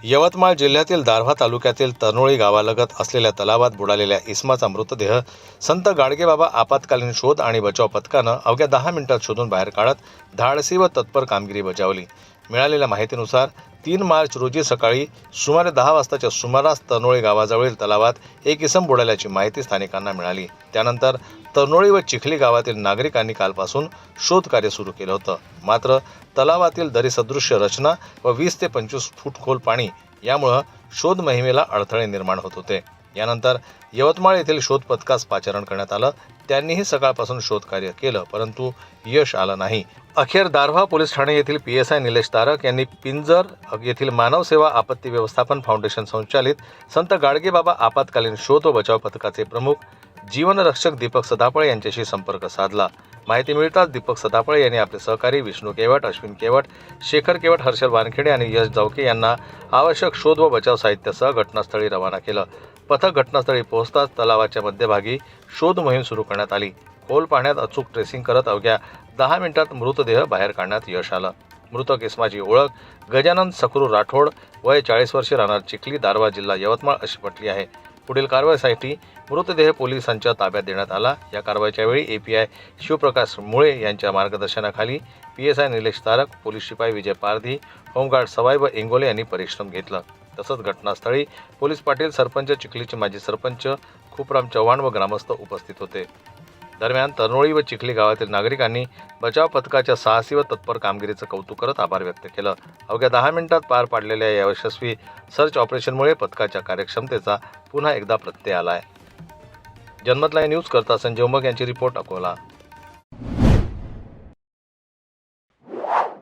यवतमाळ जिल्ह्यातील दारव्हा तालुक्यातील तनोळी गावालगत असलेल्या तलावात बुडालेल्या इसमाचा मृतदेह संत गाडगेबाबा आपत्कालीन शोध आणि बचाव पथकानं अवघ्या 10 मिनिटात शोधून बाहेर काढत धाडसी व तत्पर कामगिरी बजावली। मिळालेल्या माहितीनुसार 3 मार्च रोजी सकाळी सुमारे 10 वाजताच्या सुमारास तनोळी गावाजवळील तलावात एक इसम बुडाल्याची माहिती स्थानिकांना मिळाली। त्यानंतर तनोळी व चिखली गावातील नागरिकांनी कालपासून शोध कार्य सुरू केलं होतं। मात्र तलावातील दरीसदृश्य रचना व 20 ते 25 फूट खोल पाणी यामुळे शोध मोहिमेला अडथळे निर्माण होत होते। यानंतर यवतमाळ येथील शोध पथकास पाचारण करण्यात आलं। त्यांनीही सकाळपासून शोध कार्य केलं, परंतु यश आलं नाही। अखेर दारव्हा पोलीस ठाणे येथील PSI निलेश तारक यांनी पिंजर येथील मानव सेवा आपत्ती व्यवस्थापन फाउंडेशन संचालित संत गाडगेबाबा आपत्कालीन शोध व बचाव पथकाचे प्रमुख जीवनरक्षक दीपक सदाफळे यांच्याशी संपर्क साधला। माहिती मिळताच दीपक सदाफळे यांनी आपले सहकारी विष्णू केवट, अश्विन केवट, शेखर केवट, हर्षल वानखेडे आणि यश जावके यांना आवश्यक शोध व बचाव साहित्यासह घटनास्थळी रवाना केलं। पथक घटनास्थळी पोहोचताच तलावाच्या मध्यभागी शोध मोहीम सुरू करण्यात आली। खोल पाण्यात अचूक ट्रेसिंग करत अवघ्या 10 मिनिटात मृतदेह बाहेर काढण्यात यश आलं। मृतक इसमाची ओळख गजानन सखरू राठोड, वय 40 वर्षे, राहणार चिखली, दारव्हा, जिल्हा यवतमाळ अशी पटली आहे। पुढील कारवाईसाठी मृतदेह पोलिसांच्या ताब्यात देण्यात आला। या कारवाईच्या वेळी API शिवप्रकाश मुळे यांच्या मार्गदर्शनाखाली PSI निलेश तारक, पोलीस शिपाई विजय पारधी, होमगार्ड सवाई व इंगोले यांनी परिश्रम घेतला। तसंच घटनास्थळी पोलीस पाटील, सरपंच, चिखलीचे माजी सरपंच खूपराम चव्हाण व ग्रामस्थ उपस्थित होते। दरम्यान तनोळी व चिखली गावातील नागरिकांनी बचाव पथकाच्या साहसी व तत्पर कामगिरीचं कौतुक करत आभार व्यक्त केलं। अवघ्या 10 मिनिटात पार पाडलेल्या या यशस्वी सर्च ऑपरेशनमुळे पथकाच्या कार्यक्षमतेचा पुन्हा एकदा प्रत्यय आला आहे। जनमत लाईव्ह न्यूज करता संजय उमग यांची रिपोर्ट, अकोला।